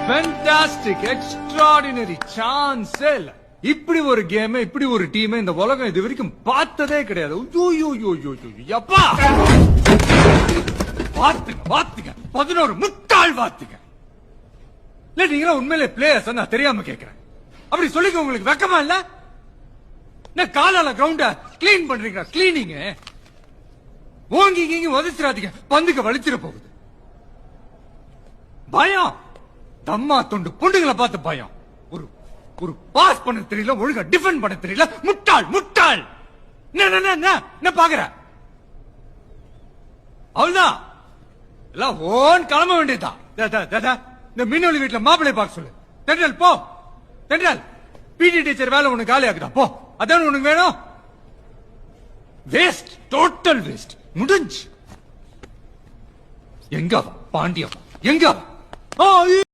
Fantastic, extraordinary, சான்ஸே இல்ல. இப்படி ஒரு கேம், இப்படி ஒரு டீம் இந்த உலகம் இது வரைக்கும் பார்த்ததே கிடையாது. அப்பா வாத்துங்க வாத்துங்க, 11 முட்டாள் வாத்துங்க. இல்ல நீங்களா உண்மையிலே பிளேயர்ஸ் நான் தெரியாம கேக்குறேன். அப்படி சொல்லிக்க உங்களுக்கு வெக்கமா இல்ல? என்ன காலால கிரவுண்ட கிளீன் பண்றீங்க? கிளீனிங் ஓங்கி கீங்கி உதச்சிடாதீங்க, பந்துக்கு வலிச்சிட போகுது. பயம், தம்மா தொண்டு பொண்டுகளை பார்த்து பயம். ஒரு ஒரு பாஸ் பண்ண தெரியல, ஒழுங்கா டிஃபெண்ட் பண்ண தெரியல. முட்டாள் முட்டாள். என்ன பாக்குற? அவ்வளவுதான், எல்லாம் ஓன் கிளம்ப வேண்டியதுதான். இந்த மீனொலி வீட்டுல மாப்பிள்ளை பார்க்க சொல்லு. தென்றல் போ, தென்றல். பிடி டீச்சர் வேலை உனக்கு காலி ஆகுதா? போ, அதான் உனக்கு வேணும். Waste, total waste. முடிஞ்சு எங்க பாண்டியம் எங்க?